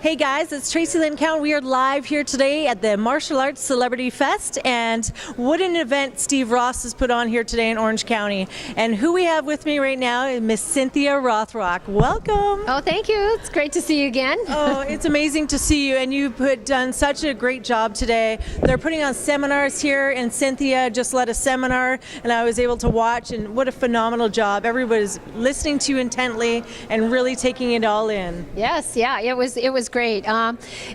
Hey guys, it's Tracy Lynn Cowan. We are live here today at the Martial Arts Celebrity Fest, and what an event Steve Ross has put on here today in Orange County. And who we have with me right now is Miss Cynthia Rothrock. Welcome. Oh, thank you. It's great to see you again. Oh, it's amazing to see you, and you've done such a great job today. They're putting on seminars here, and Cynthia just led a seminar, and I was able to watch, and what a phenomenal job. Everybody's listening to you intently and really taking it all in. Yes, yeah, it was great.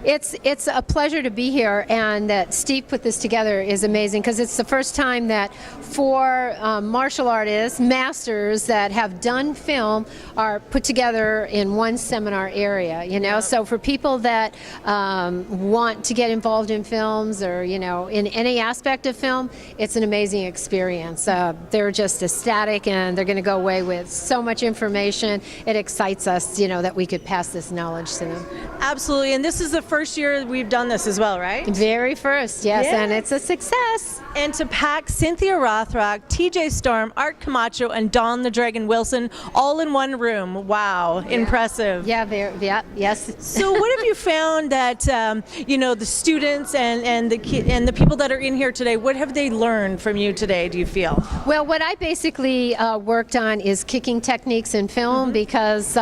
It's a pleasure to be here, and that Steve put this together is amazing because it's the first time that four martial artists, masters that have done film are put together in one seminar area, you know. So for people that want to get involved in films or, you know, in any aspect of film, it's an amazing experience. They're just ecstatic, and they're going to go away with so much information. It excites us, you know, that we could pass this knowledge to them. Absolutely, and this is the first year we've done this as well, right? Very first, yes, Yeah. and it's a success. And to pack Cynthia Rothrock, TJ Storm, Art Camacho, and Don the Dragon Wilson all in one room. Wow, impressive. Yeah, yes. So what have you found that, you know, the students and the people that are in here today, what have they learned from you today, do you feel? Well, what I basically worked on is kicking techniques in film because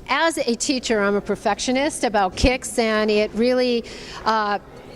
as a teacher, I'm a perfectionist about kicks, and it really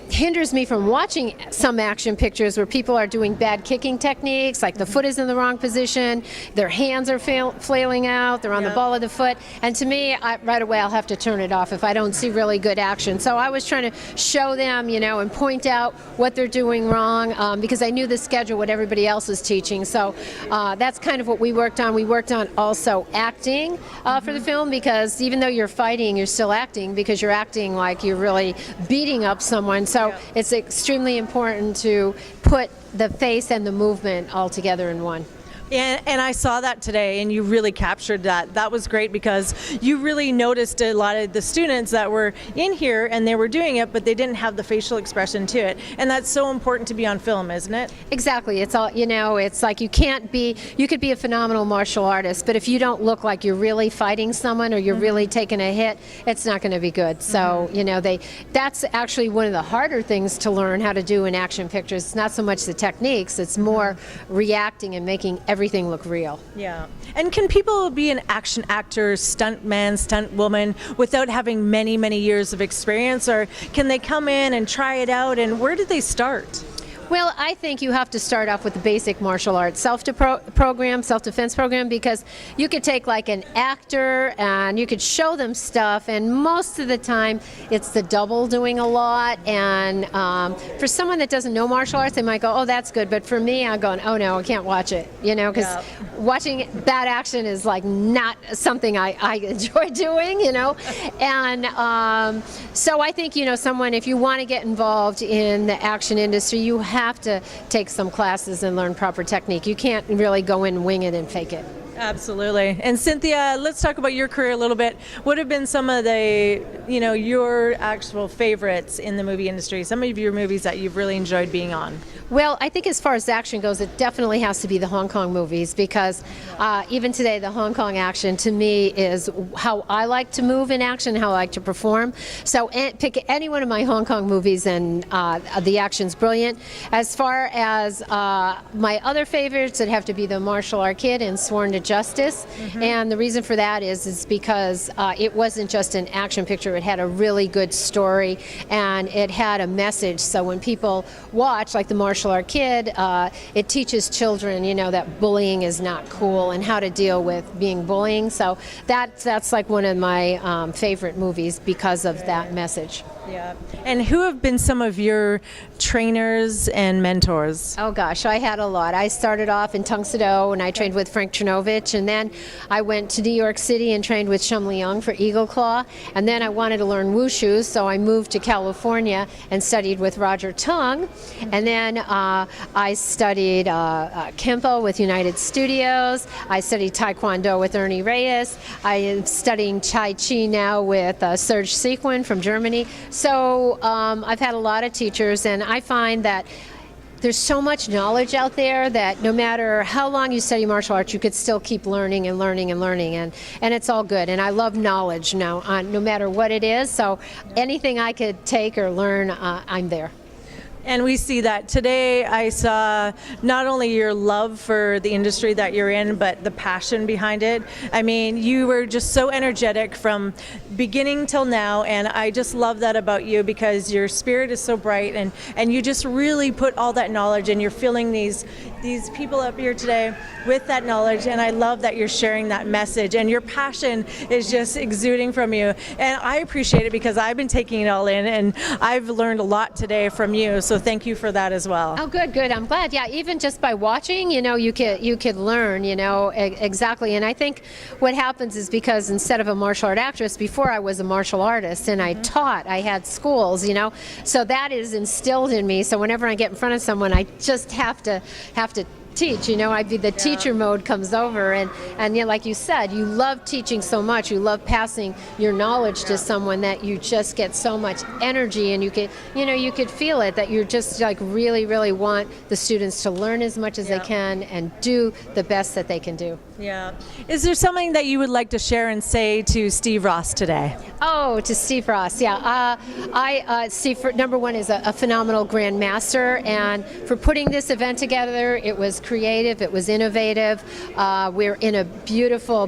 hinders me from watching some action pictures where people are doing bad kicking techniques, like the foot is in the wrong position, their hands are flailing out, they're on the ball of the foot, and to me, right away I'll have to turn it off if I don't see really good action. So I was trying to show them, you know, and point out what they're doing wrong because I knew the schedule, what everybody else was teaching. So that's kind of what we worked on. We worked on also acting for the film, because even though you're fighting, you're still acting, because you're acting like you're really beating up someone. So it's extremely important to put the face and the movement all together in one. And I saw that today, and you really captured that. That was great because you really noticed a lot of the students that were in here and they were doing it, but they didn't have the facial expression to it. And that's so important to be on film, isn't it? Exactly. It's all, you know, it's like you could be a phenomenal martial artist, but if you don't look like you're really fighting someone or you're really taking a hit, it's not going to be good. So, you know, that's actually one of the harder things to learn how to do in action pictures. It's not so much the techniques, it's more reacting and making everything look real. Yeah. And can people be an action actor, stunt man, stunt woman without having many, many years of experience, or can they come in and try it out, and where do they start? Well, I think you have to start off with the basic martial arts self-defense program, because you could take like an actor and you could show them stuff, and most of the time it's the double doing a lot, and for someone that doesn't know martial arts, they might go, oh, that's good, but for me, I'm going, oh no, I can't watch it, you know, because watching bad action is like not something I enjoy doing, you know, and so I think, you know, someone, if you want to get involved in the action industry, you have to take some classes and learn proper technique. You can't really go in, wing it, and fake it. Absolutely. And Cynthia, let's talk about your career a little bit. What have been some of the, you know, your actual favorites in the movie industry? Some of your movies that you've really enjoyed being on? Well, I think as far as action goes, it definitely has to be the Hong Kong movies, because even today, the Hong Kong action to me is how I like to move in action, how I like to perform. So pick any one of my Hong Kong movies and the action's brilliant. As far as my other favorites, it'd have to be The Martial Art Kid and Sworn to Justice. And the reason for that is because it wasn't just an action picture, it had a really good story and it had a message. So when people watch, like The Martial Art Kid, it teaches children, you know, that bullying is not cool and how to deal with being bullying. So that's like one of my favorite movies because of that message. Yeah. And who have been some of your trainers and mentors? Oh gosh, I had a lot. I started off in Tung Sado and I trained with Frank Chernovich, and then I went to New York City and trained with Shum Leung for Eagle Claw, and then I wanted to learn wushu, so I moved to California and studied with Roger Tung, and then I studied Kempo with United Studios. I studied Taekwondo with Ernie Reyes. I am studying Tai Chi now with Serge Sequin from Germany. So I've had a lot of teachers, and I find that there's so much knowledge out there that no matter how long you study martial arts, you could still keep learning and learning and learning, and it's all good. And I love knowledge now, no matter what it is. So anything I could take or learn, I'm there. And we see that today. I saw not only your love for the industry that you're in, but the passion behind it. I mean, you were just so energetic from beginning till now, and I just love that about you because your spirit is so bright, and you just really put all that knowledge, and you're filling these people up here today with that knowledge, and I love that you're sharing that message, and your passion is just exuding from you. And I appreciate it because I've been taking it all in, and I've learned a lot today from you. So thank you for that as well. Oh, good. I'm glad. Yeah, even just by watching, you could learn, exactly. And I think what happens is because instead of a martial art actress, before I was a martial artist, and I taught, I had schools, so that is instilled in me. So whenever I get in front of someone, I just have to teach. The teacher mode comes over, and like you said, you love teaching so much. You love passing your knowledge to someone that you just get so much energy, and you could feel it, that you're just like really want the students to learn as much as they can and do the best that they can do. Yeah. Is there something that you would like to share and say to Steve Ross today? Oh, to Steve Ross, yeah. Steve, number one, is a phenomenal Grand Master, and for putting this event together, it was creative, it was innovative. We're in a beautiful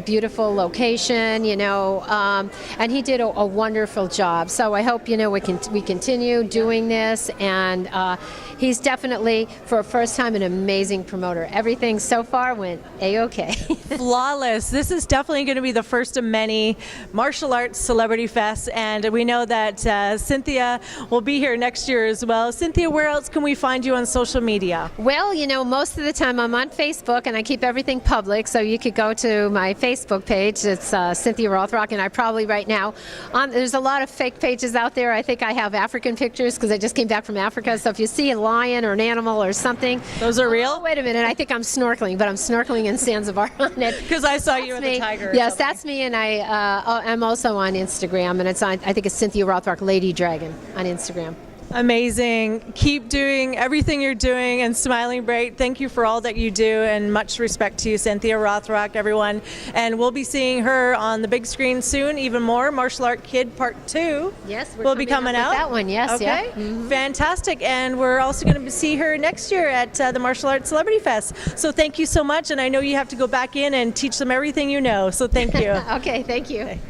location, and he did a wonderful job. So I hope, we continue doing this, and he's definitely, for a first time, an amazing promoter. Everything so far went A-OK. Flawless. This is definitely going to be the first of many martial arts celebrity fests, and we know that Cynthia will be here next year as well. Cynthia, where else can we find you on social media? Well, most of the time I'm on Facebook, and I keep everything public, so you could go to my Facebook page. It's Cynthia Rothrock, and I probably right now, there's a lot of fake pages out there. I think I have African pictures because I just came back from Africa, so if you see a lion or an animal or something. Those are real? Oh, wait a minute, I think I'm snorkeling, but I'm snorkeling in Zanzibar on it. Because I saw you with the tiger. Yes, that's me, and I'm also on Instagram, and I think it's Cynthia Rothrock Lady Dragon on Instagram. Amazing. Keep doing everything you're doing and smiling bright. Thank you for all that you do, and much respect to you, Cynthia Rothrock, everyone. And we'll be seeing her on the big screen soon, even more. Martial Art Kid Part 2 Yes, will be coming out. That one, yes. Okay, yeah. Mm-hmm. Fantastic. And we're also going to see her next year at the Martial Arts Celebrity Fest. So thank you so much, and I know you have to go back in and teach them everything you know. So thank you. Okay, thank you. Okay.